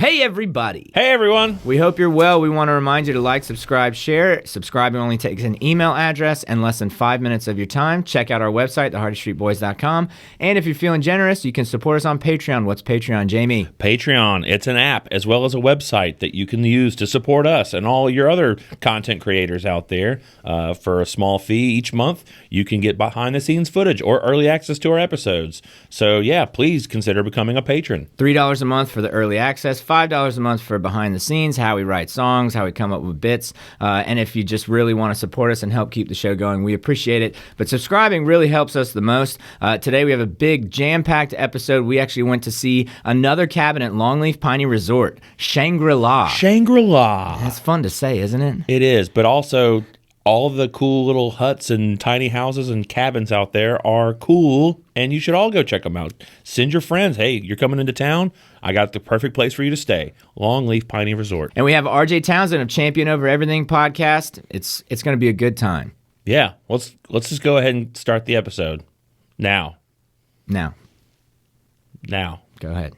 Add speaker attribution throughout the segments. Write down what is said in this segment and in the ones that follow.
Speaker 1: Hey, everybody.
Speaker 2: Hey, everyone.
Speaker 1: We hope you're well. We want to remind you to like, subscribe, share. Subscribing only takes an email address and less than 5 minutes of your time. Check out our website, thehardystreetboys.com. And if you're feeling generous, you can support us on Patreon. What's Patreon, Jamie?
Speaker 2: Patreon, it's an app as well as a website that you can use to support us and all your other content creators out there. For a small fee each month, you can get behind-the-scenes footage or early access to our episodes. So, yeah, please consider becoming a patron.
Speaker 1: $3 a month for the early access, $5 a month for behind the scenes, how we write songs, how we come up with bits. And if you just really want to support us and help keep the show going, we appreciate it. But subscribing really helps us the most. Today we have a big jam-packed episode. We actually went to see another cabin at Longleaf Piney Resort, Shangri-La.
Speaker 2: Shangri-La.
Speaker 1: That's fun to say, isn't it?
Speaker 2: It is, but also all the cool little huts and tiny houses and cabins out there are cool, and you should all go check them out. Send your friends. Hey, you're coming into town? I got the perfect place for you to stay. Longleaf Piney Resort.
Speaker 1: And we have RJ Townsend of Champion Over Everything podcast. It's going to be a good time.
Speaker 2: Yeah, let's just go ahead and start the episode now.
Speaker 1: Now.
Speaker 2: Go
Speaker 1: ahead.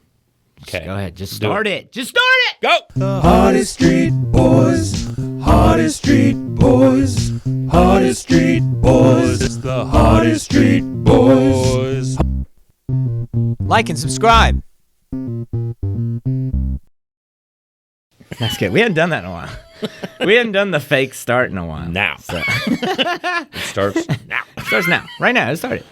Speaker 2: Okay.
Speaker 1: Go ahead. Just start it. Just start it.
Speaker 2: Go.
Speaker 3: The Hardest Street Boys, Hardest Street Boys, Hardest Street Boys, it's the Hardest Street Boys.
Speaker 1: Like and subscribe. That's good. We hadn't done that in a while. We hadn't done the fake start in a while.
Speaker 2: Now.
Speaker 1: So.
Speaker 2: It starts now.
Speaker 1: It starts now. Right now. It started.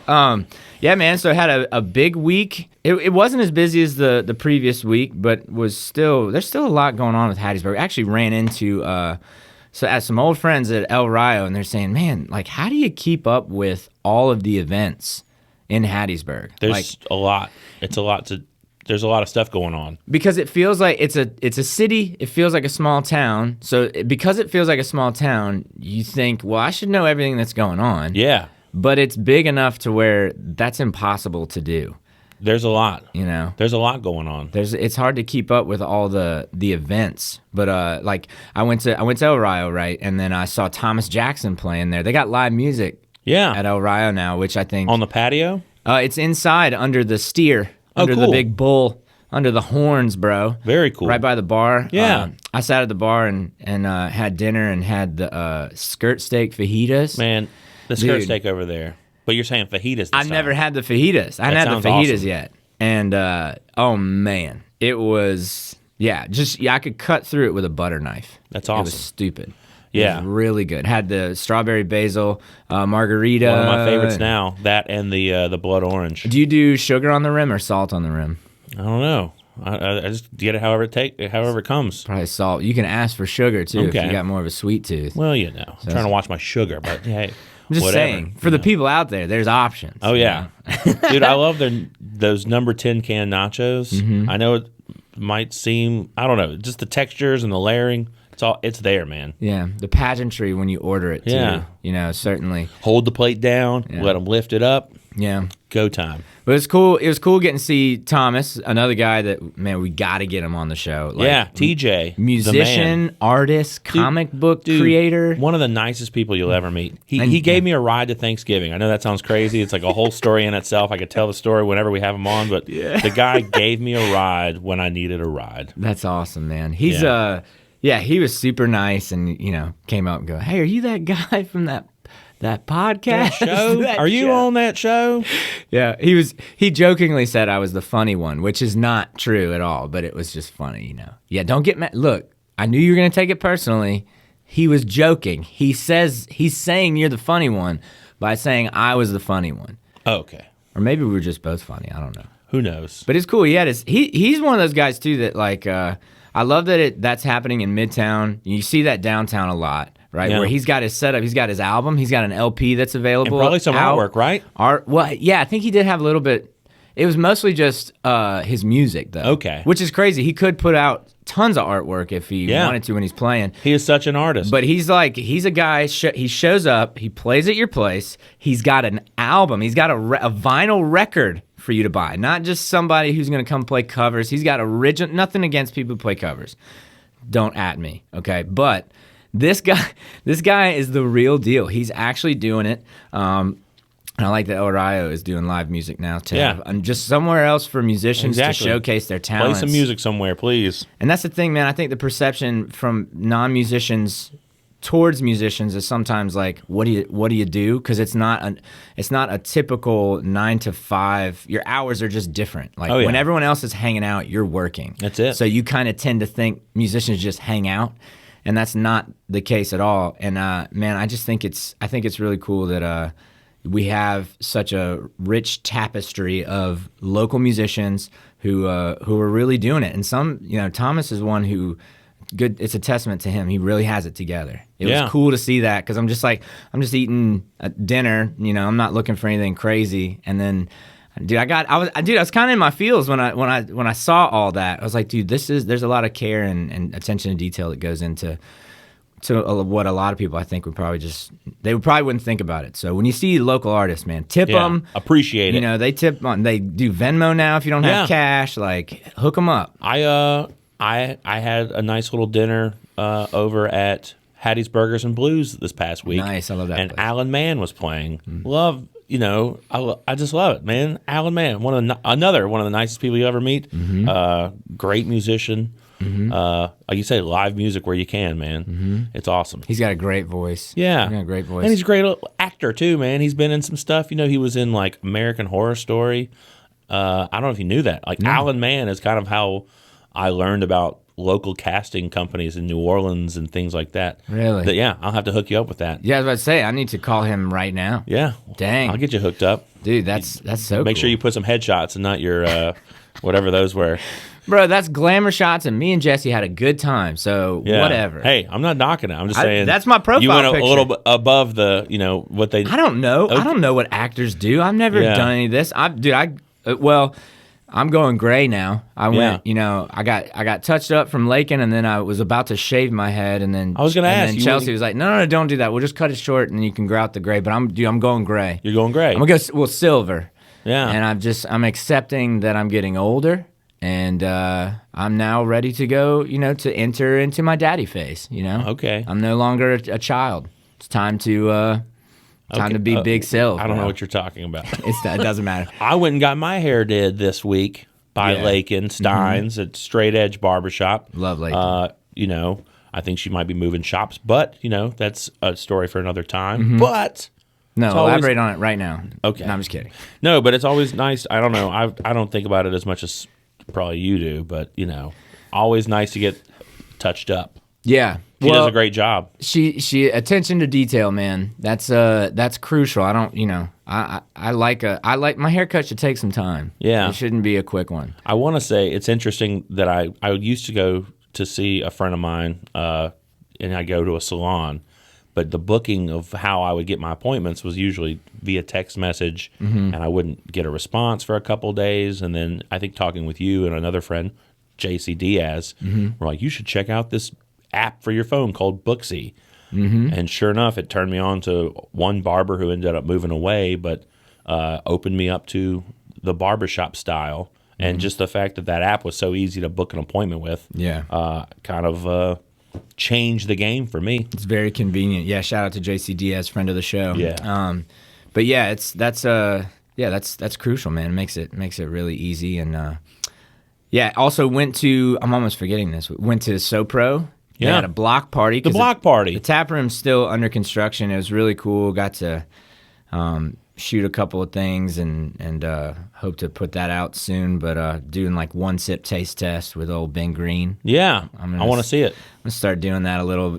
Speaker 1: Yeah, man. So I had a big week. It wasn't as busy as the previous week, but there's still a lot going on with Hattiesburg. I actually ran into some old friends at El Rio, and they're saying, man, like, how do you keep up with all of the events in Hattiesburg?
Speaker 2: There's a lot. There's a lot of stuff going on.
Speaker 1: Because it feels like it's a city, it feels like a small town. So because it feels like a small town, you think, well, I should know everything that's going on.
Speaker 2: Yeah.
Speaker 1: But it's big enough to where that's impossible to do.
Speaker 2: There's a lot.
Speaker 1: You know?
Speaker 2: There's a lot going on.
Speaker 1: It's hard to keep up with all the events. But like I went to El Rio, right? And then I saw Thomas Jackson playing there. They got live music at El Rio now, which I think
Speaker 2: on the patio?
Speaker 1: It's inside under the steer. Under
Speaker 2: cool.
Speaker 1: the big bull, under the horns, bro.
Speaker 2: Very cool.
Speaker 1: Right by the bar.
Speaker 2: Yeah.
Speaker 1: I sat at the bar and had dinner and had the skirt steak fajitas.
Speaker 2: Man, the skirt steak over there. But you're saying fajitas.
Speaker 1: I've never had the fajitas. I hadn't had the fajitas yet. And, oh, man. It was, I could cut through it with a butter knife.
Speaker 2: That's awesome.
Speaker 1: It was stupid.
Speaker 2: Yeah.
Speaker 1: It was really good. Had the strawberry basil margarita.
Speaker 2: One of my favorites now. That and the blood orange.
Speaker 1: Do you do sugar on the rim or salt on the rim?
Speaker 2: I don't know. I just get it however it comes.
Speaker 1: Probably salt. You can ask for sugar, too, if you got more of a sweet tooth.
Speaker 2: Well, I'm trying to watch my sugar, but hey,
Speaker 1: I'm just
Speaker 2: whatever,
Speaker 1: saying, for the people out there, there's options.
Speaker 2: Oh, yeah. Dude, I love those number 10 can nachos. Mm-hmm. I know it might seem, I don't know, just the textures and the layering. It's there, man.
Speaker 1: Yeah, the pageantry when you order it, too.
Speaker 2: Yeah.
Speaker 1: Certainly.
Speaker 2: Hold the plate down, let them lift it up.
Speaker 1: Yeah.
Speaker 2: Go time.
Speaker 1: But it's cool. It was cool getting to see Thomas, another guy that, man, we got to get him on the show.
Speaker 2: TJ.
Speaker 1: Musician, artist, comic book creator.
Speaker 2: One of the nicest people you'll ever meet. He gave me a ride to Thanksgiving. I know that sounds crazy. It's like a whole story in itself. I could tell the story whenever we have him on, but the guy gave me a ride when I needed a ride.
Speaker 1: That's awesome, man. He's he was super nice and, came up and go, hey, are you that guy from that podcast
Speaker 2: show? Are you on that show?
Speaker 1: Yeah, he jokingly said I was the funny one, which is not true at all, but it was just funny, Yeah, don't get mad. Look, I knew you were going to take it personally. He was joking. He's saying you're the funny one by saying I was the funny one.
Speaker 2: Okay.
Speaker 1: Or maybe we were just both funny. I don't know.
Speaker 2: Who knows?
Speaker 1: But it's cool. He's one of those guys too that like I love that that's happening in Midtown. You see that downtown a lot. Right, where he's got his setup, he's got his album, he's got an LP that's available.
Speaker 2: And probably some artwork, right?
Speaker 1: Well, yeah, I think he did have a little bit. It was mostly just his music, though.
Speaker 2: Okay.
Speaker 1: Which is crazy. He could put out tons of artwork if he wanted to when he's playing.
Speaker 2: He is such an artist.
Speaker 1: But he's a guy, he shows up, he plays at your place, he's got an album, he's got a vinyl record for you to buy, not just somebody who's going to come play covers. He's got original, nothing against people who play covers. Don't at me, okay? But this guy is the real deal. He's actually doing it. And I like that Orion is doing live music now too.
Speaker 2: Yeah.
Speaker 1: And just somewhere else for musicians
Speaker 2: Exactly.
Speaker 1: to showcase their
Speaker 2: Play
Speaker 1: talents.
Speaker 2: some music somewhere, please.
Speaker 1: And that's the thing, man. I think the perception from non-musicians towards musicians is sometimes like, what do you do? Because it's not a typical 9 to 5. Your hours are just different. Like
Speaker 2: Oh, yeah.
Speaker 1: when everyone else is hanging out, you're working.
Speaker 2: That's it.
Speaker 1: So you kind of tend to think musicians just hang out, and that's not the case at all. And man, I think it's really cool that we have such a rich tapestry of local musicians who are really doing it. And some, Thomas is one who. Good. It's a testament to him. He really has it together. It was cool to see that because I'm just eating dinner. I'm not looking for anything crazy. And then, dude, I was kind of in my feels when I saw all that. I was like, dude, there's a lot of care and attention to detail that goes into what a lot of people I think would probably wouldn't think about it. So when you see local artists, man, tip them.
Speaker 2: Appreciate it.
Speaker 1: They tip on. They do Venmo now if you don't have cash. Like hook them up.
Speaker 2: I had a nice little dinner over at Hattie's Burgers and Blues this past week.
Speaker 1: Nice, I love that
Speaker 2: And
Speaker 1: place.
Speaker 2: Alan Mann was playing. Love, I just love it, man. Alan Mann, another one of the nicest people you ever meet. Great musician. Like you say, live music where you can, man. It's awesome.
Speaker 1: He's got a great voice.
Speaker 2: Yeah.
Speaker 1: He's got a great voice.
Speaker 2: And he's a great actor too, man. He's been in some stuff. He was in like American Horror Story. I don't know if you knew that. Like Alan Mann is kind of how I learned about local casting companies in New Orleans and things like that.
Speaker 1: Really?
Speaker 2: Yeah, I'll have to hook you up with that.
Speaker 1: Yeah, I was about to say, I need to call him right now.
Speaker 2: Yeah.
Speaker 1: Dang.
Speaker 2: I'll get you hooked up.
Speaker 1: Dude, that's so
Speaker 2: Make
Speaker 1: cool.
Speaker 2: sure you put some headshots and not your whatever those were.
Speaker 1: Bro, that's glamour shots, and me and Jesse had a good time, so
Speaker 2: Yeah.
Speaker 1: whatever.
Speaker 2: Hey, I'm not knocking it. I'm just saying.
Speaker 1: that's my profile
Speaker 2: You went a
Speaker 1: picture.
Speaker 2: little bit above the, what they.
Speaker 1: I don't know.
Speaker 2: Okay.
Speaker 1: I don't know what actors do. I've never
Speaker 2: Yeah.
Speaker 1: done any of this. I'm going gray now. I went, I got touched up from Lakin, and then I was about to shave my head, and then
Speaker 2: I was gonna ask,
Speaker 1: And
Speaker 2: you
Speaker 1: then Chelsea
Speaker 2: wouldn't-
Speaker 1: was like, "No, don't do that. We'll just cut it short, and you can grow out the gray." But I'm going gray.
Speaker 2: You're going gray.
Speaker 1: I'm gonna go silver.
Speaker 2: Yeah.
Speaker 1: And I'm accepting that I'm getting older, and I'm now ready to go. To enter into my daddy phase.
Speaker 2: Okay.
Speaker 1: I'm no longer a child. It's time to be big self.
Speaker 2: I don't know
Speaker 1: bro.
Speaker 2: what you're talking about.
Speaker 1: It doesn't matter.
Speaker 2: I went and got my hair did this week by
Speaker 1: Yeah.
Speaker 2: Lakin Steins at Straight Edge Barbershop.
Speaker 1: Love Lakin.
Speaker 2: I think she might be moving shops, but that's a story for another time. But
Speaker 1: No,
Speaker 2: It's always-
Speaker 1: elaborate on it right now.
Speaker 2: Okay.
Speaker 1: No, I'm just kidding.
Speaker 2: no, but it's always nice. I don't know. I don't think about it as much as probably you do, but always nice to get touched up.
Speaker 1: Yeah.
Speaker 2: She does a great job.
Speaker 1: She attention to detail, man. That's crucial. I don't, I like my haircut should take some time.
Speaker 2: Yeah.
Speaker 1: It shouldn't be a quick one.
Speaker 2: I want to say it's interesting that I used to go to see a friend of mine, and I go to a salon, but the booking of how I would get my appointments was usually via text message, and I wouldn't get a response for a couple days. And then I think talking with you and another friend, JC Diaz, we're like, you should check out this app for your phone called Booksy. And sure enough, it turned me on to one barber who ended up moving away, but opened me up to the barbershop style. And just the fact that app was so easy to book an appointment with, kind of changed the game for me.
Speaker 1: It's very convenient. Yeah, shout out to JC Diaz, friend of the show.
Speaker 2: Yeah.
Speaker 1: But yeah, that's crucial, man. It makes it really easy. And also went to, I'm almost forgetting this. Went to SoPro. They
Speaker 2: Yeah.
Speaker 1: had a block party.
Speaker 2: The
Speaker 1: 'cause
Speaker 2: block party.
Speaker 1: The tap room's still under construction. It was really cool. Got to shoot a couple of things and hope to put that out soon. But doing like one sip taste test with old Ben Green.
Speaker 2: Yeah,
Speaker 1: gonna
Speaker 2: I want to see it.
Speaker 1: I'm gonna start doing that a little,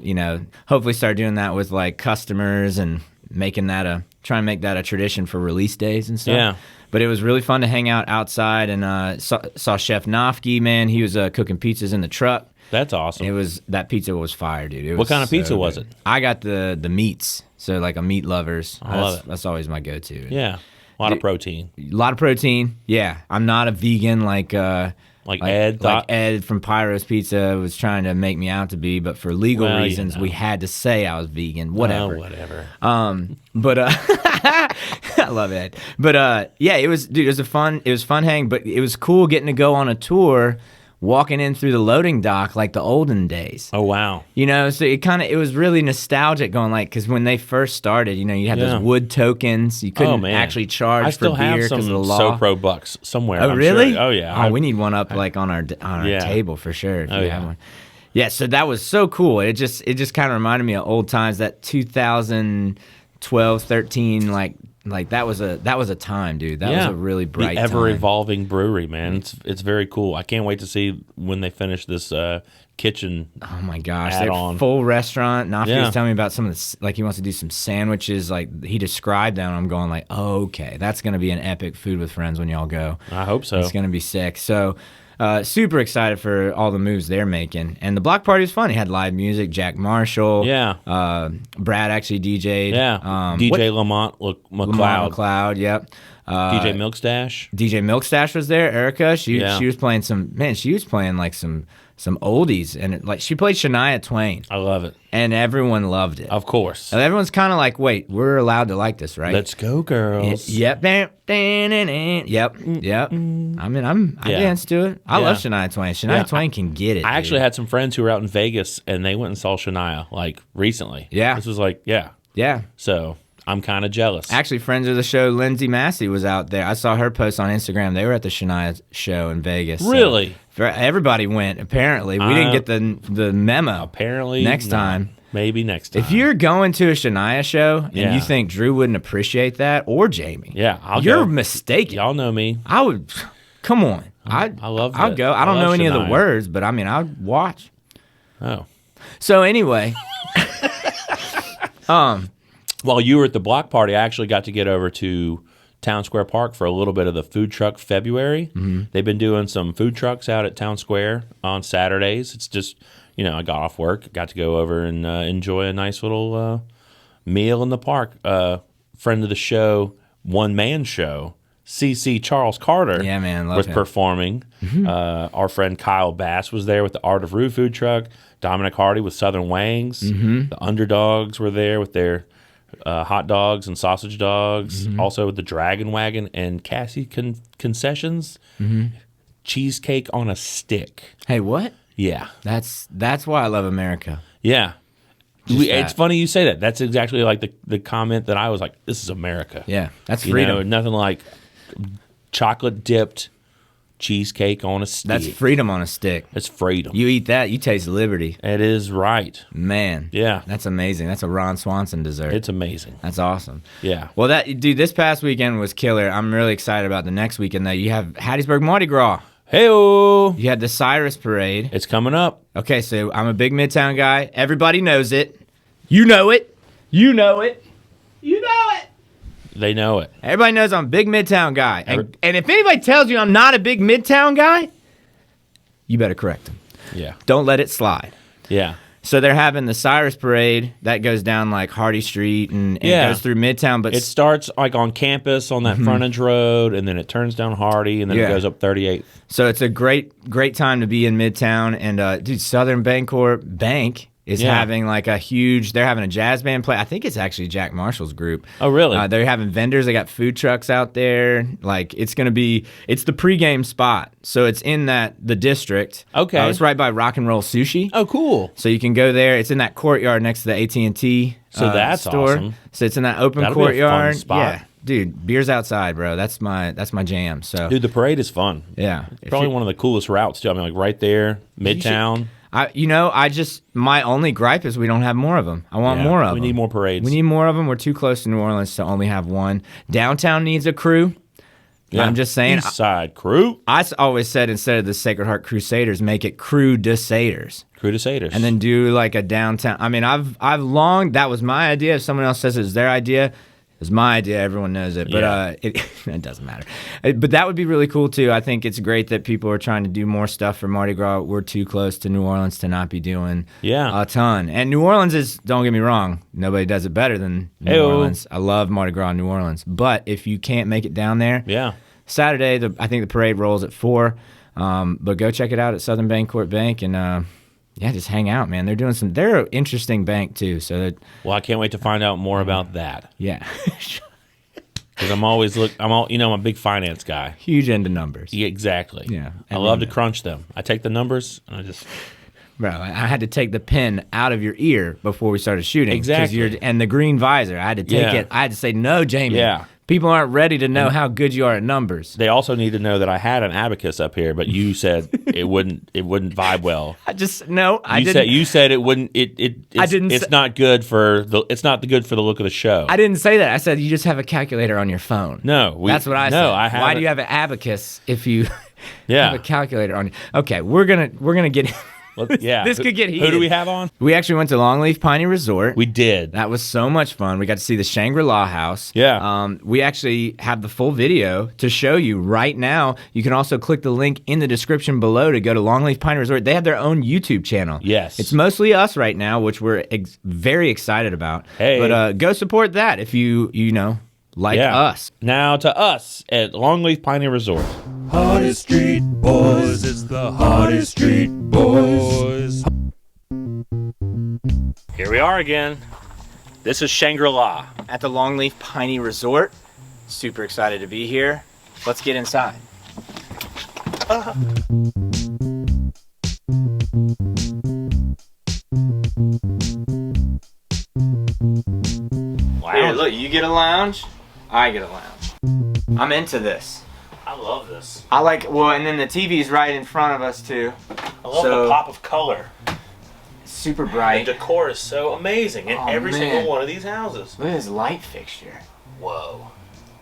Speaker 1: hopefully start doing that with like customers and trying to make that a tradition for release days and stuff.
Speaker 2: Yeah.
Speaker 1: But it was really fun to hang out outside and saw Chef Nofke, man. He was cooking pizzas in the truck.
Speaker 2: That's awesome.
Speaker 1: That pizza was fire, dude.
Speaker 2: What kind of pizza was it?
Speaker 1: I got the meats, so like a meat lovers.
Speaker 2: I love it.
Speaker 1: That's always my go-to.
Speaker 2: Yeah, a lot of protein.
Speaker 1: A lot of protein. Yeah, I'm not a vegan like
Speaker 2: Ed thought.
Speaker 1: Ed from Pyro's Pizza was trying to make me out to be, but for legal
Speaker 2: Well,
Speaker 1: reasons, we had to say I was vegan. Whatever.
Speaker 2: Oh, whatever.
Speaker 1: But I love Ed. But it was fun hang. But it was cool getting to go on a tour walking in through the loading dock like the olden days.
Speaker 2: Oh, wow.
Speaker 1: You know, so it was really nostalgic going like, because when they first started, you know, you had those wood tokens. You couldn't actually charge for beer because of the law.
Speaker 2: SoPro bucks somewhere.
Speaker 1: Oh,
Speaker 2: I'm
Speaker 1: really?
Speaker 2: Sure. Oh, yeah.
Speaker 1: Oh, we need one up like on our table for sure. If you have one. Yeah, so that was so cool. It just kind of reminded me of old times. That 2012, 13, like that was a time, dude. That was a really bright
Speaker 2: the ever evolving brewery, man. It's very cool. I can't wait to see when they finish this kitchen.
Speaker 1: Oh my gosh,
Speaker 2: add-on.
Speaker 1: they're full restaurant. Nafi was telling me about some of the, like he wants to do some sandwiches. Like he described them. I'm going like, oh, okay, that's gonna be an epic food with friends when y'all go.
Speaker 2: I hope so.
Speaker 1: It's gonna be sick. So. Super excited for all the moves they're making. And the block party was fun. He had live music, Jack Marshall.
Speaker 2: Yeah.
Speaker 1: Brad actually DJ'd.
Speaker 2: Yeah. DJ Lamont
Speaker 1: McLeod, yep.
Speaker 2: DJ Milkstash.
Speaker 1: DJ Milkstash was there. Erica, she was playing she was playing like some oldies. And she played Shania Twain.
Speaker 2: I love it.
Speaker 1: And everyone loved it.
Speaker 2: Of course.
Speaker 1: And everyone's kind of like, wait, we're allowed to like this, right?
Speaker 2: Let's go, girls.
Speaker 1: Yep. Yep. I mean, I dance to it. I love Shania Twain. Shania Twain can get it.
Speaker 2: I actually had some friends who were out in Vegas, and they went and saw Shania, like, recently.
Speaker 1: Yeah.
Speaker 2: This was like, yeah. So I'm kind of jealous.
Speaker 1: Actually, friends of the show, Lindsay Massey was out there. I saw her post on Instagram. They were at the Shania show in Vegas.
Speaker 2: Really?
Speaker 1: So everybody went, apparently. We didn't get the memo.
Speaker 2: Apparently.
Speaker 1: Next time.
Speaker 2: Maybe next time.
Speaker 1: If you're going to a Shania show and you think Drew wouldn't appreciate that, or Jamie, you're mistaken.
Speaker 2: Y'all know me.
Speaker 1: I would. Come on. I love I'll go. I don't know any of the words, but I mean, I'd watch.
Speaker 2: Oh.
Speaker 1: So anyway.
Speaker 2: While you were at the block party, I actually got to get over to Town Square Park for a little bit of the food truck February. Mm-hmm. They've been doing some food trucks out at Town Square on Saturdays. It's just, you know, I got off work, got to go over and enjoy a nice little meal in the park. Friend of the show, one-man show, CC Charles Carter was performing. Mm-hmm. Our friend Kyle Bass was there with the Art of Rue food truck. Dominic Hardy with Southern Wangs. Mm-hmm. The Underdogs were there with their hot dogs and sausage dogs. Mm-hmm. Also with the Dragon Wagon and Cassie Concessions. Mm-hmm. Cheesecake on a stick.
Speaker 1: Hey, what?
Speaker 2: Yeah.
Speaker 1: That's why I love America.
Speaker 2: Yeah. It's funny you say that. That's exactly like the comment that I was like, this is America.
Speaker 1: Yeah. That's freedom.
Speaker 2: You know, nothing like chocolate dipped cheesecake on a stick.
Speaker 1: That's freedom on a stick.
Speaker 2: It's freedom.
Speaker 1: You eat that, you taste liberty.
Speaker 2: It is right.
Speaker 1: Man.
Speaker 2: Yeah.
Speaker 1: That's amazing. That's a Ron Swanson dessert.
Speaker 2: It's amazing.
Speaker 1: That's awesome.
Speaker 2: Yeah.
Speaker 1: Well, this past weekend was killer. I'm really excited about the next weekend, though. You have Hattiesburg Mardi Gras.
Speaker 2: Hey-o.
Speaker 1: You had the Cyrus Parade.
Speaker 2: It's coming up.
Speaker 1: Okay, so I'm a big Midtown guy. Everybody knows it. You know it. You know it. You know it.
Speaker 2: They know it.
Speaker 1: Everybody knows I'm a big Midtown guy. And if anybody tells you I'm not a big Midtown guy, you better correct them.
Speaker 2: Yeah.
Speaker 1: Don't let it slide.
Speaker 2: Yeah.
Speaker 1: So they're having the Cyrus Parade that goes down like Hardy Street and it goes through Midtown. But
Speaker 2: it starts like on campus on that frontage road, and then it turns down Hardy, and then it goes up 38th.
Speaker 1: So it's a great time to be in Midtown. And dude, Southern Bancorp Bank is having like they're having a jazz band play. I think it's actually Jack Marshall's group.
Speaker 2: Oh, really?
Speaker 1: They're having vendors. They got food trucks out there. Like it's the pregame spot. So it's in the district.
Speaker 2: Okay.
Speaker 1: It's right by Rock and Roll Sushi.
Speaker 2: Oh, cool.
Speaker 1: So you can go there. It's in that courtyard next to the AT&T
Speaker 2: So that's
Speaker 1: store.
Speaker 2: Awesome.
Speaker 1: So it's in that open
Speaker 2: That'll
Speaker 1: courtyard.
Speaker 2: Be a fun spot.
Speaker 1: Yeah. Dude, beer's outside, bro. That's my jam. So
Speaker 2: dude, the parade is fun.
Speaker 1: Yeah.
Speaker 2: It's probably one of the coolest routes too. I mean, like right there, Midtown.
Speaker 1: My only gripe is we don't have more of them. I want more of them.
Speaker 2: We need more parades.
Speaker 1: We need more of them. We're too close to New Orleans to only have one. Downtown needs a crew. Yeah. I'm just saying.
Speaker 2: East Side Crew.
Speaker 1: I always said instead of the Sacred Heart Crusaders, make it Crew Crusaders.
Speaker 2: Crew Crusaders.
Speaker 1: And then do like a downtown. I mean, that was my idea. If someone else says it's their idea, it's my idea. Everyone knows it, but it doesn't matter. But that would be really cool too. I think it's great that people are trying to do more stuff for Mardi Gras. We're too close to New Orleans to not be doing a ton. And New Orleans is, don't get me wrong, nobody does it better than New Orleans. I love Mardi Gras in New Orleans. But if you can't make it down there, Saturday, I think the parade rolls at 4. But go check it out at Southern Bancorp Bank and just hang out, man. They're an interesting bank too. So
Speaker 2: well, I can't wait to find out more about that.
Speaker 1: Yeah.
Speaker 2: Because I'm I'm a big finance guy.
Speaker 1: Huge into numbers.
Speaker 2: Yeah, exactly.
Speaker 1: Yeah.
Speaker 2: I love to crunch them. I take the numbers and I just.
Speaker 1: Bro, I had to take the pin out of your ear before we started shooting.
Speaker 2: Exactly.
Speaker 1: And the green visor, I had to take it. I had to say, no, Jamie.
Speaker 2: Yeah.
Speaker 1: People aren't ready to know how good you are at numbers.
Speaker 2: They also need to know that I had an abacus up here, but you said it wouldn't vibe well.
Speaker 1: I didn't.
Speaker 2: You said it wouldn't. It's not good for the. It's not good for the look of the show.
Speaker 1: I didn't say that. I said you just have a calculator on your phone.
Speaker 2: No,
Speaker 1: that's what I said. Why do you
Speaker 2: have
Speaker 1: have an abacus if you have a calculator on you? Okay, we're gonna get.
Speaker 2: Yeah,
Speaker 1: this could get heated.
Speaker 2: Who do we have on?
Speaker 1: We actually went to Longleaf Piney Resort.
Speaker 2: We did.
Speaker 1: That was so much fun. We got to see the Shangri-La house.
Speaker 2: Yeah.
Speaker 1: We actually have the full video to show you right now. You can also click the link in the description below to go to Longleaf Piney Resort. They have their own YouTube channel.
Speaker 2: Yes.
Speaker 1: It's mostly us right now, which we're very excited about.
Speaker 2: Hey.
Speaker 1: But go support that if you like us.
Speaker 2: Now to us at Longleaf Piney Resort.
Speaker 3: Hottest Street Boys, it's the Hottest Street Boys.
Speaker 2: Here we are again. This is Shangri-La.
Speaker 1: At the Longleaf Piney Resort. Super excited to be here. Let's get inside. Here, look, you get a lounge, I get a lounge. I'm into this.
Speaker 2: I love this.
Speaker 1: And then the TV's right in front of us too.
Speaker 2: I love the pop of color.
Speaker 1: Super
Speaker 2: The
Speaker 1: bright.
Speaker 2: decor is so amazing in every single one of these houses.
Speaker 1: Look at this light fixture.
Speaker 2: Whoa.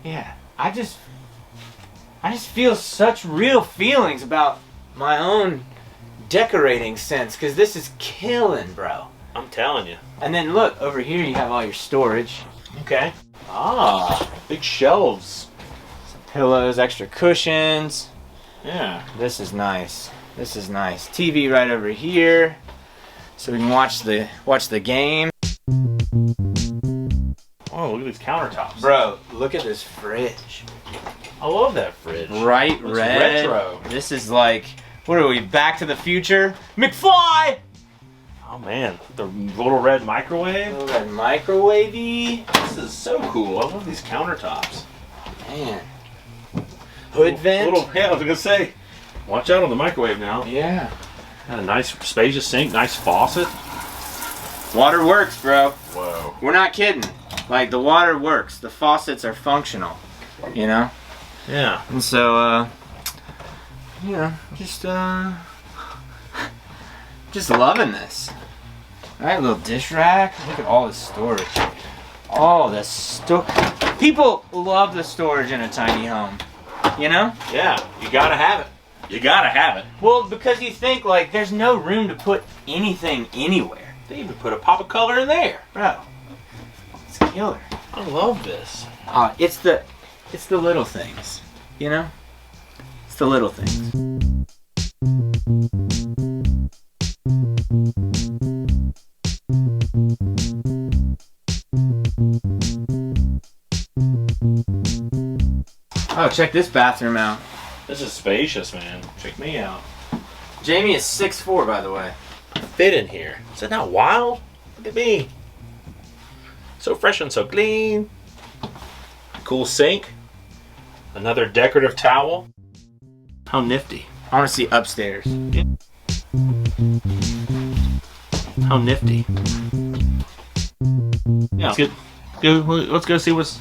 Speaker 1: Yeah, I just feel such real feelings about my own decorating sense, because this is killing, bro.
Speaker 2: I'm telling you.
Speaker 1: And then look, over here you have all your storage.
Speaker 2: Okay. Ah, big shelves.
Speaker 1: Some pillows, extra cushions.
Speaker 2: Yeah.
Speaker 1: This is nice. This is nice. TV right over here, so we can watch the game.
Speaker 2: Oh, look at these countertops.
Speaker 1: Bro, look at this fridge.
Speaker 2: I love that fridge.
Speaker 1: Bright
Speaker 2: Looks
Speaker 1: red.
Speaker 2: retro.
Speaker 1: This is like, what are we, Back to the Future? McFly!
Speaker 2: Oh man, the little red microwave.
Speaker 1: Little red microwavey.
Speaker 2: This is so cool. I love these countertops.
Speaker 1: Man. Hood vent.
Speaker 2: I was gonna say, watch out on the microwave now.
Speaker 1: Yeah.
Speaker 2: Got a nice spacious sink, nice faucet.
Speaker 1: Water works, bro.
Speaker 2: Whoa.
Speaker 1: We're not kidding. Like, the water works. The faucets are functional. You know?
Speaker 2: Yeah.
Speaker 1: And so, just loving this. Alright, little dish rack. Look at all this storage. All this People love the storage in a tiny home. You know?
Speaker 2: Yeah, you gotta have it. You gotta have it.
Speaker 1: Well, because you think, like, there's no room to put anything anywhere.
Speaker 2: They even put a pop of color in there.
Speaker 1: Bro, it's killer.
Speaker 2: I love this.
Speaker 1: It's the little things, you know? It's the little things. Oh, check this bathroom out.
Speaker 2: This is spacious, man. Check me out.
Speaker 1: Jamie is 6'4", by the way.
Speaker 2: Fit in here. Is that not wild? Look at me. So fresh and so clean. Cool sink. Another decorative towel. How nifty.
Speaker 1: I want to see upstairs.
Speaker 2: How nifty. Yeah. Let's go see what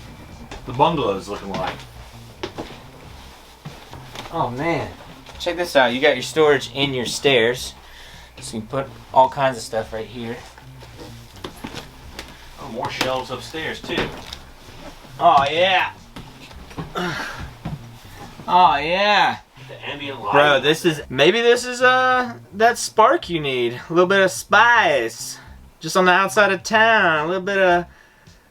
Speaker 2: the bungalow is looking like.
Speaker 1: Oh man, check this out. You got your storage in your stairs, so you can put all kinds of stuff right here.
Speaker 2: Oh, more shelves upstairs too.
Speaker 1: Oh yeah. Oh yeah.
Speaker 2: The ambient light.
Speaker 1: Bro, this is that spark you need. A little bit of spice. Just on the outside of town. A little bit of,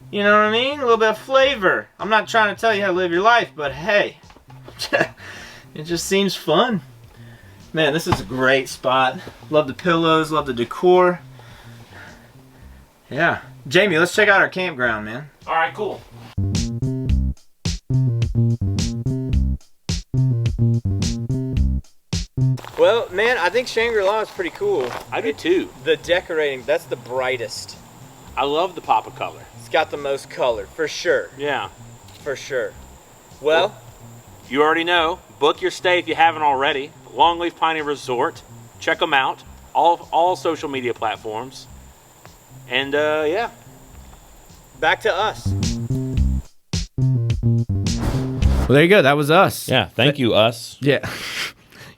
Speaker 1: you know what I mean? A little bit of flavor. I'm not trying to tell you how to live your life, but hey. It just seems fun. Man, this is a great spot. Love the pillows, love the decor. Yeah. Jamie, let's check out our campground, man.
Speaker 2: Alright, cool.
Speaker 1: Well, man, I think Shangri-La is pretty cool.
Speaker 2: I do too.
Speaker 1: The decorating, that's the brightest.
Speaker 2: I love the pop of color.
Speaker 1: It's got the most color, for sure.
Speaker 2: Yeah.
Speaker 1: For sure.
Speaker 2: Well, you already know. Book your stay if you haven't already. Longleaf Piney Resort. Check them out. All social media platforms. And, yeah. Back to us.
Speaker 1: Well, there you go. That was us.
Speaker 2: Yeah, thank you, us.
Speaker 1: Yeah.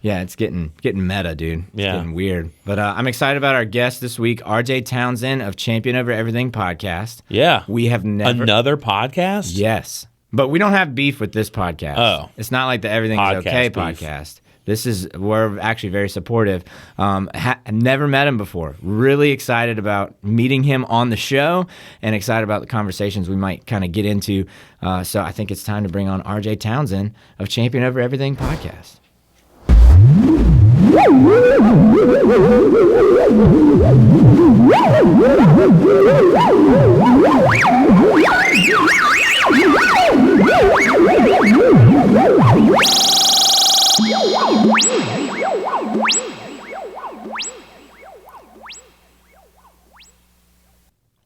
Speaker 1: Yeah, it's getting meta, dude. It's getting weird. But I'm excited about our guest this week, RJ Townsend of Champion Over Everything podcast.
Speaker 2: Yeah.
Speaker 1: We have never...
Speaker 2: Another podcast?
Speaker 1: Yes. But we don't have beef with this podcast.
Speaker 2: Oh.
Speaker 1: It's not like the Everything is Okay podcast. We're actually very supportive. Never met him before. Really excited about meeting him on the show and excited about the conversations we might kind of get into. So I think it's time to bring on RJ Townsend of Champion Over Everything podcast.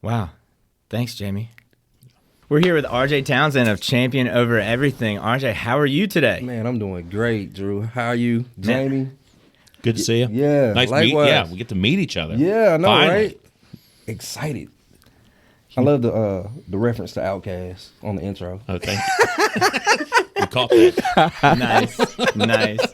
Speaker 1: Wow. Thanks, Jamie. We're here with RJ Townsend of Champion Over Everything. RJ, how are you today?
Speaker 4: Man, I'm doing great, Drew. How are you, Jamie?
Speaker 2: Good to see you.
Speaker 4: Yeah,
Speaker 2: Nice meet. Yeah, we get to meet each other.
Speaker 4: Yeah, I know,
Speaker 2: Finally.
Speaker 4: right? Excited. I love the reference to Outkast on the intro.
Speaker 2: Oh, thank you. You caught that.
Speaker 1: Nice.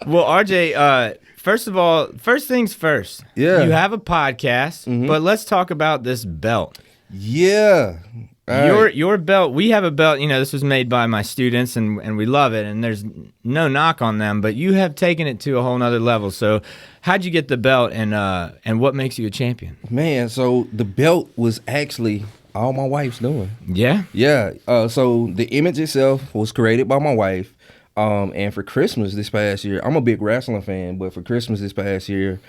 Speaker 1: Well, RJ, first of all, first things first.
Speaker 4: Yeah.
Speaker 1: You have a podcast, but let's talk about this belt.
Speaker 4: Yeah.
Speaker 1: Your belt, we have a belt, this was made by my students and we love it and there's no knock on them, but you have taken it to a whole nother level. So how'd you get the belt and what makes you a champion?
Speaker 4: Man, so the belt was actually all my wife's doing.
Speaker 1: Yeah?
Speaker 4: Yeah. So the image itself was created by my wife. And for Christmas this past year, I'm a big wrestling fan, but for Christmas this past year,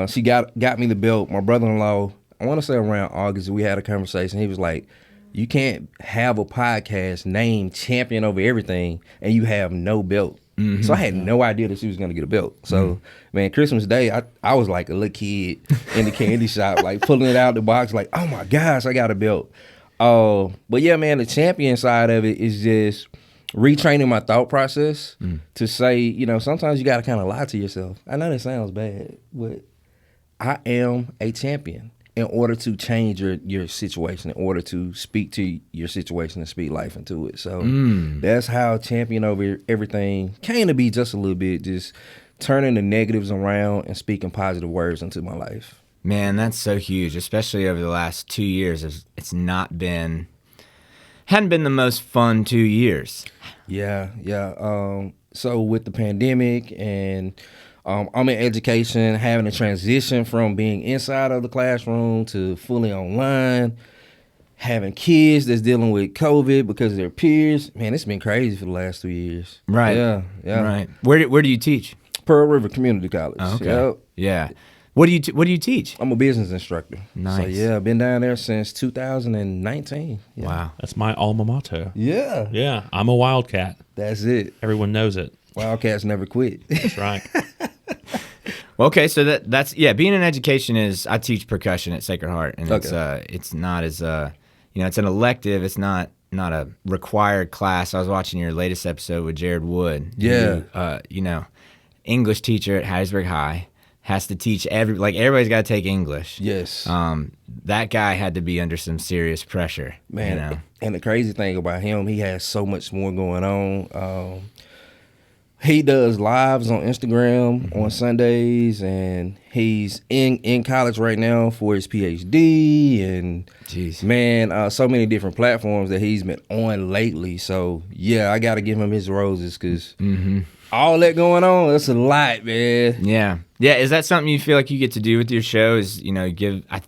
Speaker 4: she got me the belt. My brother-in-law, I want to say around August, we had a conversation. He was like, you can't have a podcast named Champion Over Everything and you have no belt. Mm-hmm. So I had no idea that she was going to get a belt. So, man, Christmas Day, I was like a little kid in the candy shop, like pulling it out the box, like, oh my gosh, I got a belt. But yeah, man, the champion side of it is just retraining my thought process to say, sometimes you got to kind of lie to yourself. I know that sounds bad, but I am a champion. In order to change your situation, in order to speak to your situation and speak life into it. So that's how Champion Over Everything came to be, just a little bit, just turning the negatives around and speaking positive words into my life.
Speaker 1: Man, that's so huge, especially over the last 2 years. It's hadn't been the most fun 2 years.
Speaker 4: Yeah. So with the pandemic and I'm in education, having a transition from being inside of the classroom to fully online, having kids that's dealing with COVID because of their peers. Man, it's been crazy for the last 3 years.
Speaker 1: Right.
Speaker 4: Yeah.
Speaker 1: Right. Where do you teach?
Speaker 4: Pearl River Community College.
Speaker 1: Oh, okay.
Speaker 4: Yep.
Speaker 1: Yeah. What do you teach?
Speaker 4: I'm a business instructor.
Speaker 1: Nice.
Speaker 4: So yeah, I've been down there since 2019. Yeah.
Speaker 1: Wow.
Speaker 2: That's my alma mater.
Speaker 4: Yeah.
Speaker 2: Yeah, I'm a Wildcat.
Speaker 4: That's it.
Speaker 2: Everyone knows it.
Speaker 4: Wildcats never quit.
Speaker 2: That's right.
Speaker 1: Well, okay, so that's being in education is I teach percussion at Sacred Heart, and it's not as it's an elective. It's not a required class. I was watching your latest episode with Jared Wood.
Speaker 4: Yeah.
Speaker 1: Who, English teacher at Hattiesburg High has to teach everybody's got to take English.
Speaker 4: Yes.
Speaker 1: That guy had to be under some serious pressure.
Speaker 4: Man, and the crazy thing about him, he has so much more going on. He does lives on Instagram on Sundays, and he's in college right now for his PhD. And
Speaker 1: jeez,
Speaker 4: man, so many different platforms that he's been on lately. So yeah, I got to give him his roses because all that going on, that's a lot, man.
Speaker 1: Yeah. Is that something you feel like you get to do with your show? Is give? I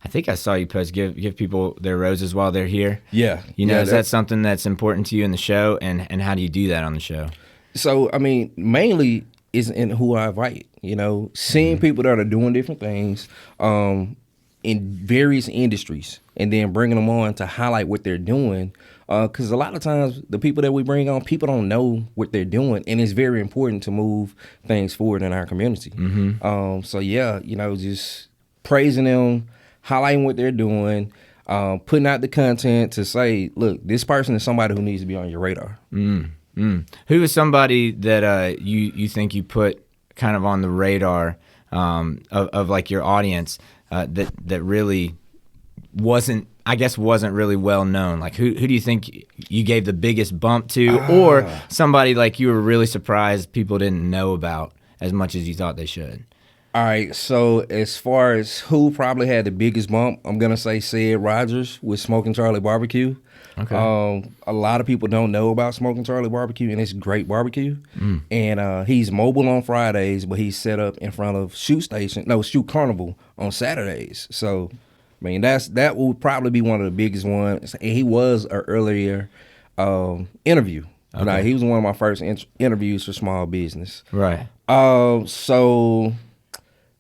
Speaker 1: think I saw you post give people their roses while they're here.
Speaker 4: Yeah.
Speaker 1: Is that something that's important to you in the show, and how do you do that on the show?
Speaker 4: So, I mean, mainly is in who I invite, seeing people that are doing different things in various industries and then bringing them on to highlight what they're doing. Because a lot of times the people that we bring on, people don't know what they're doing, and it's very important to move things forward in our community. So, yeah, just praising them, highlighting what they're doing. putting out the content to say, look, this person is somebody who needs to be on your radar.
Speaker 1: Who is somebody that you think you put kind of on the radar of like your audience that really wasn't really well known? Like who do you think you gave the biggest bump to, or somebody like you were really surprised people didn't know about as much as you thought they should?
Speaker 4: All right, so as far as who probably had the biggest bump, I'm gonna say Sid Rogers with Smoking Charlie Barbecue.
Speaker 1: Okay.
Speaker 4: A lot of people don't know about Smoking Charlie Barbecue, and it's great barbecue. And he's mobile on Fridays, but he's set up in front of Shoot Carnival on Saturdays. So, I mean, that would probably be one of the biggest ones. And he was an earlier interview.
Speaker 1: Okay.
Speaker 4: Like, he was one of my first interviews for small business.
Speaker 1: Right.
Speaker 4: So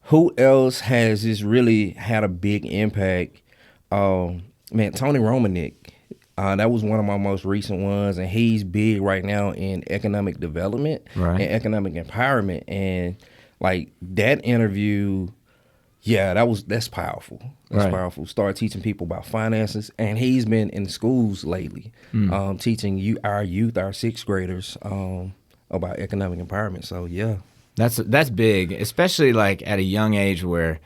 Speaker 4: who else has just really had a big impact? Man, Tony Romanek. That was one of my most recent ones, and he's big right now in economic development and economic empowerment. And like that interview, yeah, that's powerful. That's powerful. Start teaching people about finances, and he's been in schools lately, teaching our youth, our sixth graders, about economic empowerment. So yeah,
Speaker 1: that's big, especially like at a young age where,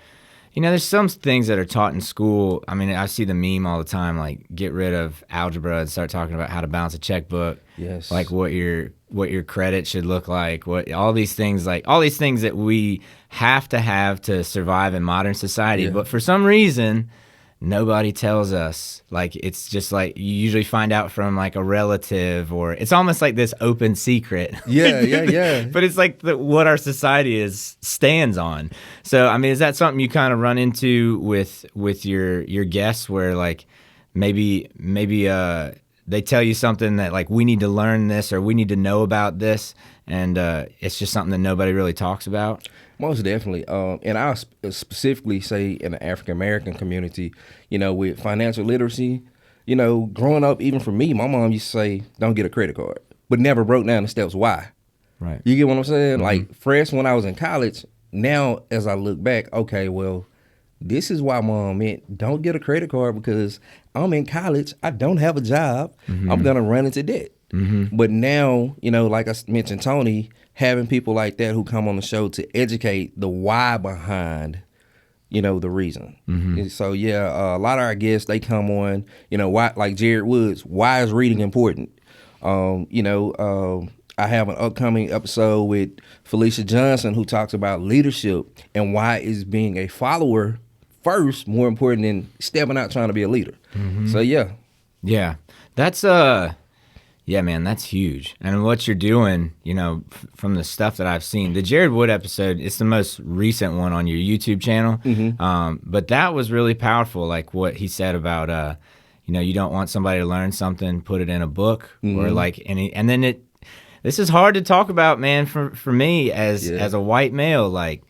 Speaker 1: you know, there's some things that are taught in school. I mean, I see the meme all the time, like get rid of algebra and start talking about how to balance a checkbook.
Speaker 4: Yes.
Speaker 1: Like what your credit should look like, all these things that we have to survive in modern society.
Speaker 4: Yeah.
Speaker 1: But for some reason, nobody tells us. Like, it's just like you usually find out from like a relative, or it's almost like this open secret.
Speaker 4: Yeah.
Speaker 1: But it's like what our society stands on. So, I mean, is that something you kind of run into with your guests, where like maybe they tell you something that like we need to learn this or we need to know about this, and it's just something that nobody really talks about?
Speaker 4: Most definitely. And I'll specifically say in the African American community, you know, with financial literacy, you know, growing up, even for me, my mom used to say, don't get a credit card, but never broke down the steps why.
Speaker 1: Right.
Speaker 4: You get what I'm saying?
Speaker 1: Mm-hmm.
Speaker 4: Like, fresh when I was in college, now as I look back, okay, well, this is why mom meant don't get a credit card, because I'm in college, I don't have a job, I'm going to run into debt. But now, you know, like I mentioned, Tony, having people like that who come on the show to educate the why behind, you know, the reason. And so, yeah, a lot of our guests, they come on, you know, why, like Jared Woods, why is reading important? You know, I have an upcoming episode with Felicia Johnson who talks about leadership and why is being a follower first more important than stepping out trying to be a leader. So, yeah.
Speaker 1: Yeah. That's yeah, man, that's huge. And what you're doing, you know, from the stuff that I've seen, the Jared Wood episode, it's the most recent one on your YouTube channel. But that was really powerful, like what he said about, you know, you don't want somebody to learn something, put it in a book, or like any, and then this is hard to talk about, man, for me as a white male. Like,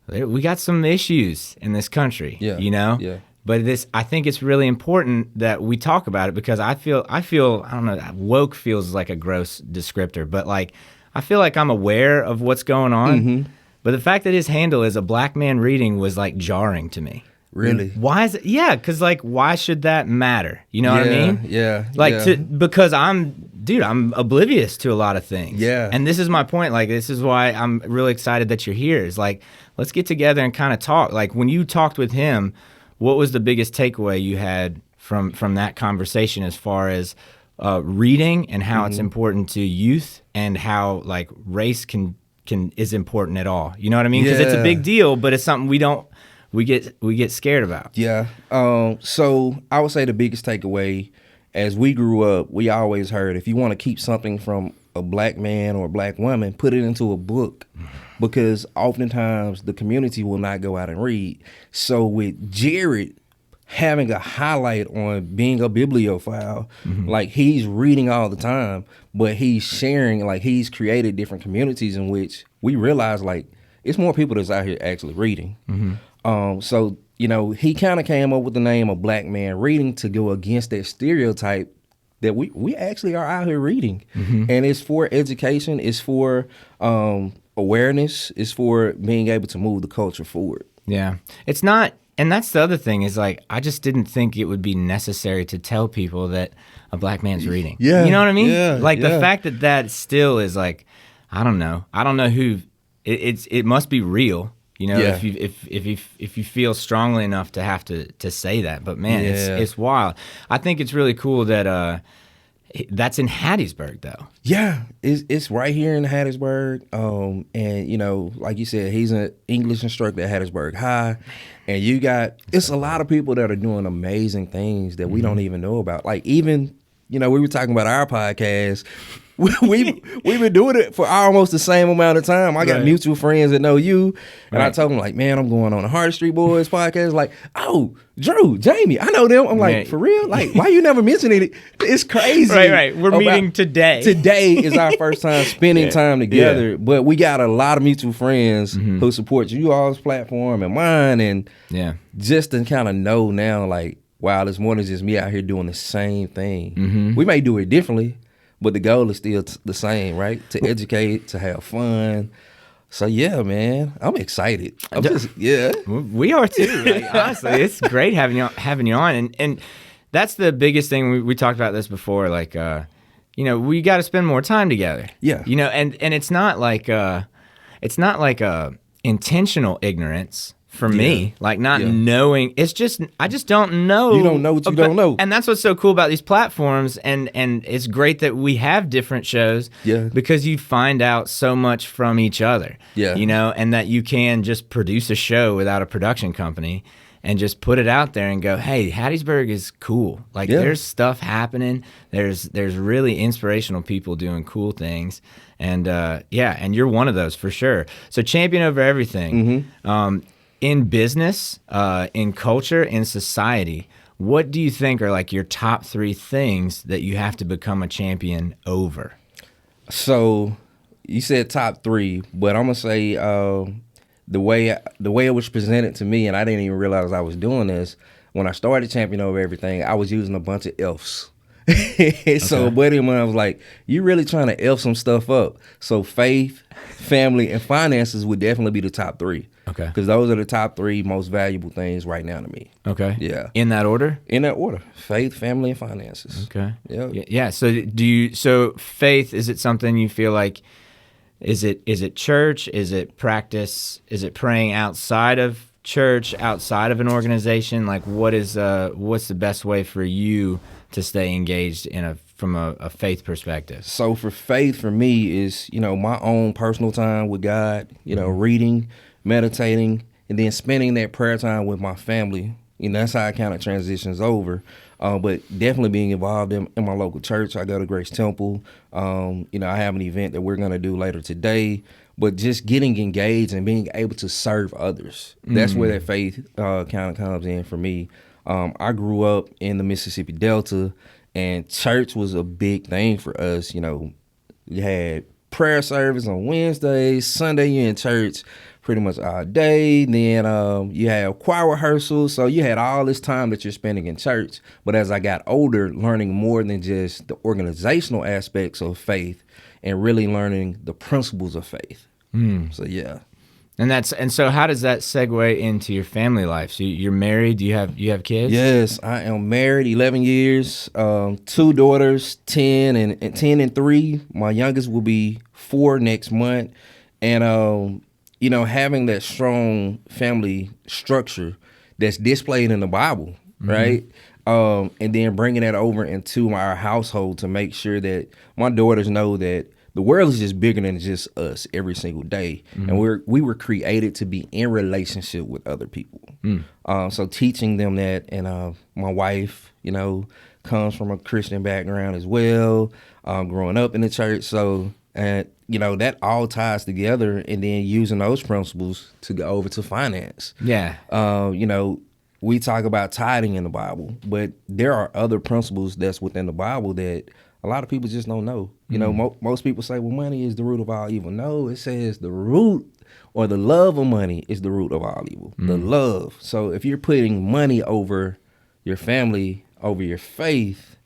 Speaker 1: we got some issues in this country, you know?
Speaker 4: Yeah.
Speaker 1: But I think it's really important that we talk about it, because I feel, I don't know, woke feels like a gross descriptor, but like, I feel like I'm aware of what's going on. But the fact that his handle is a black man reading was like jarring to me.
Speaker 4: Really?
Speaker 1: Why is it? Yeah, because like, why should that matter? You know what I mean?
Speaker 4: Yeah.
Speaker 1: Like, because I'm oblivious to a lot of things.
Speaker 4: Yeah.
Speaker 1: And this is my point. Like, this is why I'm really excited that you're here. Is like, let's get together and kind of talk. Like, when you talked with him, what was the biggest takeaway you had from that conversation as far as reading and how it's important to youth, and how like race is important at all? You know what I mean? Because it's a big deal, but it's something we get scared about.
Speaker 4: Yeah. So I would say the biggest takeaway, as we grew up, we always heard, if you want to keep something from a black man or a black woman, put it into a book, because oftentimes the community will not go out and read. So with Jared having a highlight on being a bibliophile, like he's reading all the time, but he's sharing, like he's created different communities in which we realize like it's more people that's out here actually reading. So, you know, he kind of came up with the name of Black Man Reading to go against that stereotype that we actually are out here reading. And it's for education, it's for awareness, it's for being able to move the culture forward.
Speaker 1: Yeah. It's not And that's the other thing is like, I just didn't think it would be necessary to tell people that a black man's reading.
Speaker 4: Yeah,
Speaker 1: You know what I mean?
Speaker 4: yeah,
Speaker 1: Like the
Speaker 4: yeah.
Speaker 1: fact that that still is like, I don't know who it must be real. You know,
Speaker 4: Yeah.
Speaker 1: if you feel strongly enough to have to say that, but man,
Speaker 4: Yeah.
Speaker 1: it's wild. I think it's really cool that that's in Hattiesburg though.
Speaker 4: Yeah, it's right here in Hattiesburg. And you know, like you said, he's an English instructor at Hattiesburg High, and you got it's a lot of people that are doing amazing things that we don't even know about. Like even, you know, we were talking about our podcast. We've been doing it for almost the same amount of time. I got
Speaker 1: Right.
Speaker 4: mutual friends that know you, and I
Speaker 1: Right.
Speaker 4: told them like, man, I'm going on the Hard Street Boys podcast. Like, oh, Drew, Jamie, I know them. I'm like,
Speaker 1: Right.
Speaker 4: for real? Like, why you never mentioning it? It's crazy.
Speaker 1: Right. We're
Speaker 4: about-
Speaker 1: meeting today.
Speaker 4: Today is our first time spending
Speaker 1: Yeah.
Speaker 4: time together, but we got a lot of mutual friends who support you all's platform and mine, and
Speaker 1: Yeah.
Speaker 4: just to kind of know now, like, wow, it's more than just me out here doing the same thing. We may do it differently, but the goal is still the same, right? To educate, to have fun. So yeah, man, I'm excited. I'm just
Speaker 1: We are too. Like, honestly, it's great having you on, and that's the biggest thing. We talked about this before. Like, you know, we got to spend more time together.
Speaker 4: Yeah.
Speaker 1: You know, and it's not like intentional ignorance for me. Like not knowing. It's just I just don't know.
Speaker 4: You don't know what you don't know.
Speaker 1: And that's what's so cool about these platforms. And it's great that we have different shows.
Speaker 4: Yeah.
Speaker 1: Because you find out so much from each other.
Speaker 4: Yeah.
Speaker 1: You know, and that you can just produce a show without a production company and just put it out there and go, hey, Hattiesburg is cool. Like there's stuff happening. There's really inspirational people doing cool things. And and you're one of those for sure. So champion over everything. In business, in culture, in society, what do you think are like your top 3 things that you have to become a champion over?
Speaker 4: So you said top 3, but I'm gonna say the way it was presented to me, and I didn't even realize I was doing this. When I started Champion Over Everything, I was using a bunch of F's. So a buddy of mine was like, "You really trying to F some stuff up?" So faith, family, and finances would definitely be the top 3.
Speaker 1: Okay.
Speaker 4: Because those are the top 3 most valuable things right now to me.
Speaker 1: Okay.
Speaker 4: Yeah.
Speaker 1: In that order?
Speaker 4: In that order: faith, family, and finances.
Speaker 1: Okay.
Speaker 4: Yeah.
Speaker 1: Yeah. So faith, is it something you feel like, is it church? Is it practice? Is it praying outside of church, outside of an organization? Like what's the best way for you to stay engaged from a faith perspective?
Speaker 4: So for faith, for me, is, you know, my own personal time with God, you know, reading, meditating, and then spending that prayer time with my family. You know, that's how it kind of transitions over. But definitely being involved in my local church. I go to Grace Temple. You know, I have an event that we're going to do later today. But just getting engaged and being able to serve others. That's where that faith kind of comes in for me. I grew up in the Mississippi Delta, and church was a big thing for us. You know, you had prayer service on Wednesdays, Sunday you're in church pretty much all day. Then you have choir rehearsals, so you had all this time that you're spending in church. But as I got older, learning more than just the organizational aspects of faith and really learning the principles of faith. So yeah.
Speaker 1: And so how does that segue into your family life? So you're married, you have kids?
Speaker 4: Yes, I am married, 11 years, 2 daughters, 10 and 3. My youngest will be 4 next month. And you know, having that strong family structure that's displayed in the Bible, right? And then bringing that over into our household to make sure that my daughters know that the world is just bigger than just us every single day. And we were created to be in relationship with other people. So teaching them that, and my wife, you know, comes from a Christian background as well, growing up in the church. So, and you know, that all ties together, and then using those principles to go over to finance.
Speaker 1: Yeah.
Speaker 4: You know, we talk about tithing in the Bible, but there are other principles that's within the Bible that a lot of people just don't know. You know, most people say, well, money is the root of all evil. No, it says the root or the love of money is the root of all evil. The love. So if you're putting money over your family, over your faith,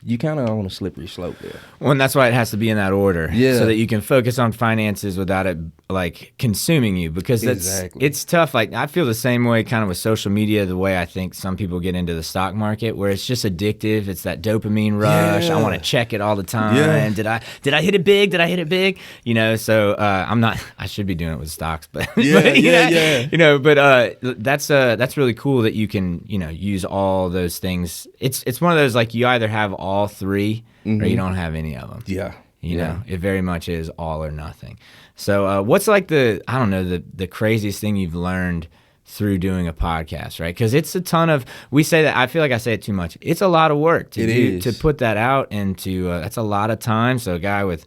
Speaker 4: you kind of on a slippery slope there.
Speaker 1: Well, and that's why it has to be in that order,
Speaker 4: Yeah.
Speaker 1: so that you can focus on finances without it like consuming you. Because it's tough. Like I feel the same way, kind of with social media. The way I think some people get into the stock market, where it's just addictive. It's that dopamine rush.
Speaker 4: Yeah.
Speaker 1: I want to check it all the time.
Speaker 4: Yeah.
Speaker 1: Did I hit it big? Did I hit it big? You know. So I'm not. I should be doing it with stocks, but
Speaker 4: Yeah.
Speaker 1: You know, but that's really cool that you can use all those things. It's one of those, like, you either have all three or you don't have any of them.
Speaker 4: Yeah.
Speaker 1: You know, it very much is all or nothing. So what's like the craziest thing you've learned through doing a podcast, right? Because it's a ton of, we say that, I feel like I say it too much. It's a lot of work to put that out, and that's a lot of time. So a guy with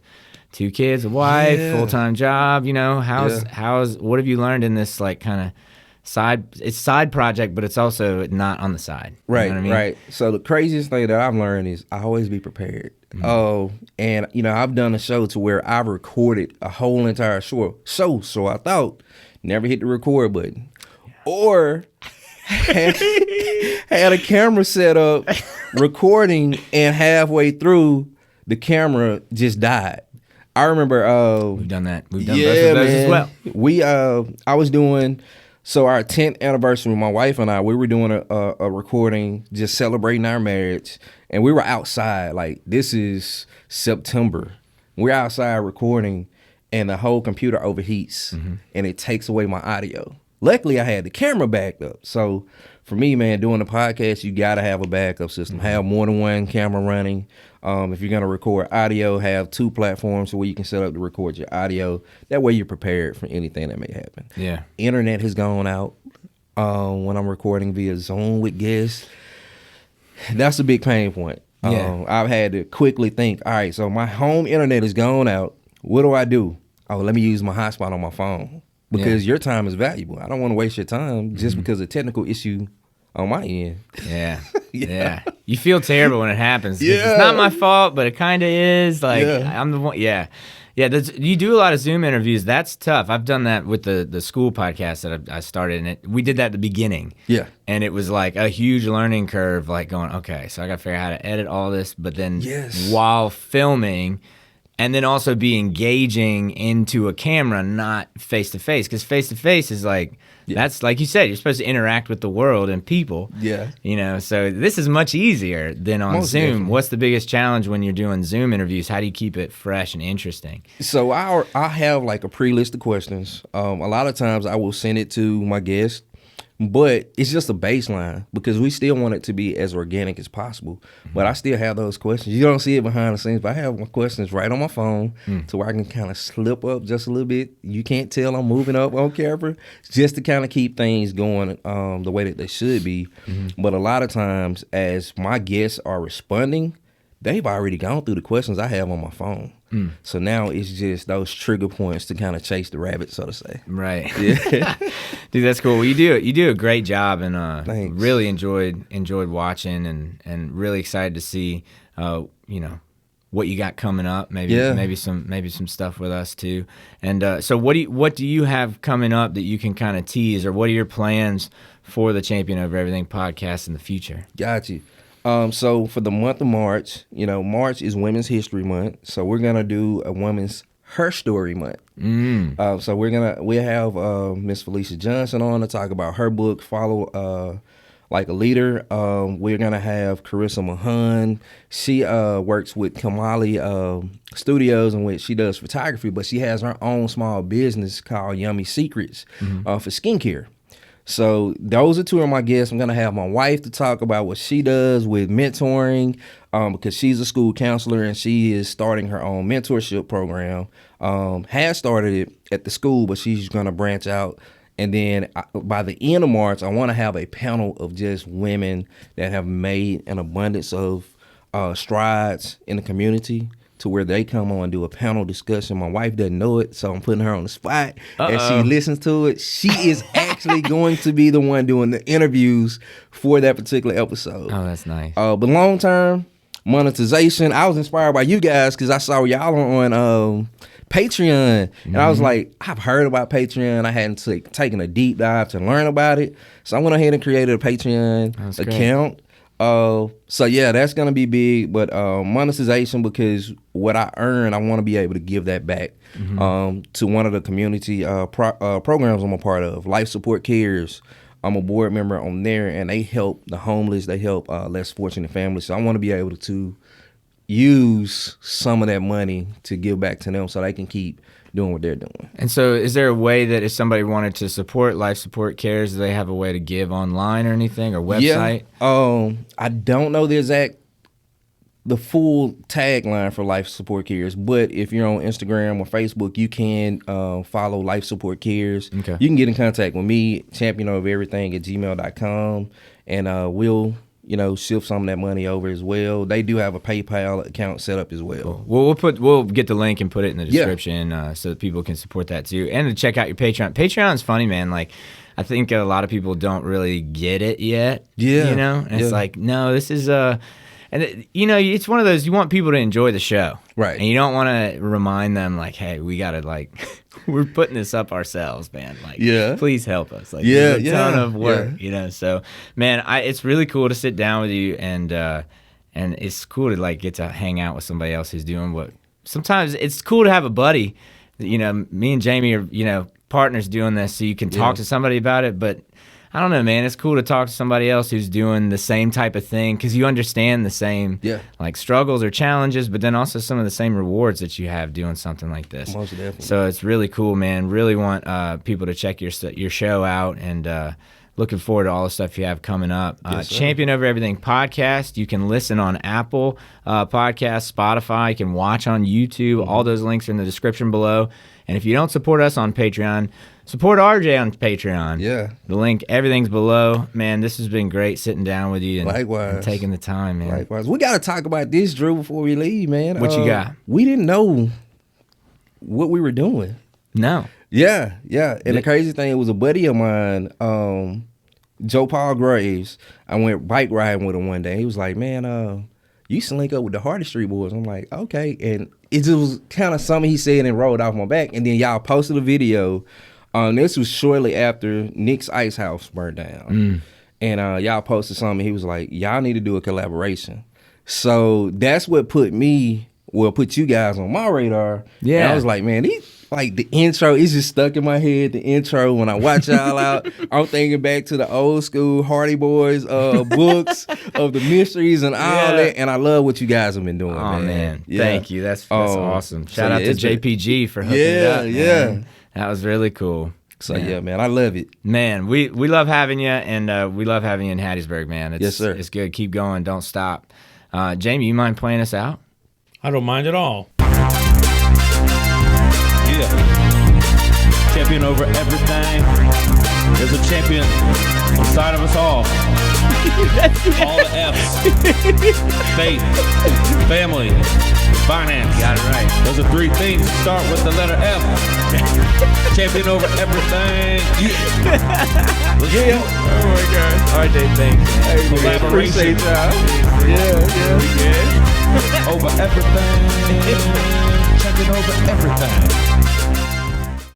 Speaker 1: 2 kids, a wife, full-time job, what have you learned in this, like, kind of side project, but it's also not on the side.
Speaker 4: Right,
Speaker 1: you know what I mean?
Speaker 4: right. So the craziest thing that I've learned is I always be prepared. Oh, and I've done a show to where I've recorded a whole entire show. So I thought, never hit the record button, or had a camera set up recording, and halfway through the camera just died. I remember
Speaker 1: we've done that. We've done both of those as well.
Speaker 4: I was doing. So our 10th anniversary, my wife and I, we were doing a recording, just celebrating our marriage, and we were outside. Like, this is September. We're outside recording, and the whole computer overheats, and it takes away my audio. Luckily, I had the camera backed up. So for me, man, doing a podcast, you got to have a backup system. Have more than one camera running. If you're going to record audio, have 2 platforms where you can set up to record your audio. That way you're prepared for anything that may happen.
Speaker 1: Yeah.
Speaker 4: Internet has gone out when I'm recording via Zoom with guests. That's a big pain point. I've had to quickly think, all right, so my home internet has gone out. What do? Oh, let me use my hotspot on my phone. Because your time is valuable. I don't want to waste your time just because of technical issue on my end.
Speaker 1: Yeah. You feel terrible when it happens. It's not my fault, but it kind of is. Like, I'm the one. Yeah. You do a lot of Zoom interviews. That's tough. I've done that with the school podcast that I started, and we did that at the beginning. Yeah. And it was like a huge learning curve, like going, okay, so I got to figure out how to edit all this, but then while filming, and then also be engaging into a camera, not face to face, because face to face is like, that's like you said, you're supposed to interact with the world and people. Yeah. So this is much easier than on Zoom. Definitely. What's the biggest challenge when you're doing Zoom interviews? How do you keep it fresh and interesting?
Speaker 4: So I have like a pre-list of questions. A lot of times I will send it to my guests, but it's just a baseline because we still want it to be as organic as possible. But I still have those questions. You don't see it behind the scenes, but I have my questions right on my phone to where I can kind of slip up just a little bit. You can't tell I'm moving up on camera, just to kind of keep things going the way that they should be. But a lot of times, as my guests are responding, they've already gone through the questions I have on my phone. So now it's just those trigger points to kind of chase the rabbit, so to say.
Speaker 1: Right. Yeah. Dude, that's cool. Well, you do a great job, and really enjoyed watching, and really excited to see what you got coming up. Maybe some stuff with us too. And so what do you have coming up that you can kind of tease, or what are your plans for the Champion Over Everything podcast in the future?
Speaker 4: Got you. So for the month of March, March is Women's History Month. So we're going to do a Women's Her Story Month. So we'll have Miss Felicia Johnson on to talk about her book, Follow Like a Leader. We're going to have Carissa Mahan. She works with Kamali Studios, in which she does photography, but she has her own small business called Yummy Secrets for skincare. So those are 2 of my guests. I'm going to have my wife to talk about what she does with mentoring because she's a school counselor and she is starting her own mentorship program. Has started it at the school, but she's going to branch out. And then by the end of March, I want to have a panel of just women that have made an abundance of strides in the community, to where they come on and do a panel discussion. My wife doesn't know it, so I'm putting her on the spot. As she listens to it, she is actually going to be the one doing the interviews for that particular episode.
Speaker 1: Oh, that's nice.
Speaker 4: But long term, monetization. I was inspired by you guys because I saw y'all on Patreon. And I was like, I've heard about Patreon. I hadn't taken a deep dive to learn about it. So I went ahead and created a Patreon account. So yeah, that's gonna be big, but monetization, because what I earn, I want to be able to give that back to one of the community programs I'm a part of, Life Support Cares. I'm a board member on there, and they help the homeless. They help less fortunate families. So I want to be able to use some of that money to give back to them so they can keep doing what they're doing.
Speaker 1: And so is there a way that if somebody wanted to support Life Support Cares, do they have a way to give online or anything, or website?
Speaker 4: Yeah. I don't know the full tagline for Life Support Cares, but if you're on Instagram or Facebook, you can follow Life Support Cares.
Speaker 1: Okay.
Speaker 4: You can get in contact with me, championoveverything@gmail.com, and we'll shift some of that money over as well. They do have a PayPal account set up as well.
Speaker 1: Cool. Well, we'll get the link and put it in the description so that people can support that too, and to check out your Patreon. Patreon's funny, man. Like, I think a lot of people don't really get it yet.
Speaker 4: Yeah.
Speaker 1: And it's like, no, this is it's one of those, you want people to enjoy the show,
Speaker 4: right?
Speaker 1: And you don't want to remind them like, hey, we gotta we're putting this up ourselves, man. Like, please help us. Like, there's a ton of work, So, man, it's really cool to sit down with you, and it's cool to get to hang out with somebody else who's doing what. Sometimes it's cool to have a buddy. Me and Jamie are partners doing this, so you can talk to somebody about it, but. I don't know, man. It's cool to talk to somebody else who's doing the same type of thing, because you understand the same struggles or challenges, but then also some of the same rewards that you have doing something like this.
Speaker 4: Most definitely.
Speaker 1: So it's really cool, man. Really want people to check your show out, and looking forward to all the stuff you have coming up. Champion Over Everything podcast. You can listen on Apple Podcasts, Spotify. You can watch on YouTube. All those links are in the description below. And if you don't support us on Patreon, support RJ on Patreon.
Speaker 4: Yeah.
Speaker 1: The link, everything's below. Man, this has been great sitting down with you and, and taking the time, man.
Speaker 4: Likewise. We got to talk about this, Drew, before we leave, man.
Speaker 1: What you got?
Speaker 4: We didn't know what we were doing.
Speaker 1: No.
Speaker 4: Yeah. And the crazy thing, it was a buddy of mine, Joe Paul Graves. I went bike riding with him one day. He was like, man, you used to link up with the Hardy Street Boys. I'm like, okay. And it just was kind of something he said and rolled off my back. And then y'all posted a video. This was shortly after Nick's Ice House burned down. And y'all posted something. He was like, y'all need to do a collaboration. So that's what put you guys on my radar. Yeah. And I was like, man, the intro is just stuck in my head. The intro, when I watch y'all out, I'm thinking back to the old school Hardy Boys books of the mysteries and all that. And I love what you guys have been doing,
Speaker 1: man. Yeah. Thank you. That's awesome. Shout out to JPG for hooking it up.
Speaker 4: Yeah.
Speaker 1: That was really cool.
Speaker 4: So, man, I love it.
Speaker 1: Man, we love having you, and we love having you in Hattiesburg, man.
Speaker 4: Yes, sir.
Speaker 1: It's good. Keep going. Don't stop. Jamie, you mind playing us out?
Speaker 2: I don't mind at all. Yeah. Champion over everything. There's a champion inside of us all. All the F's. Faith, family, finance.
Speaker 1: Got it right.
Speaker 2: Those are three things that start with the letter F. Champion over everything.
Speaker 1: Yeah. Oh my gosh. RJ, thanks.
Speaker 2: Hey, collaboration.
Speaker 1: Yeah.
Speaker 2: Over everything. Champion over everything.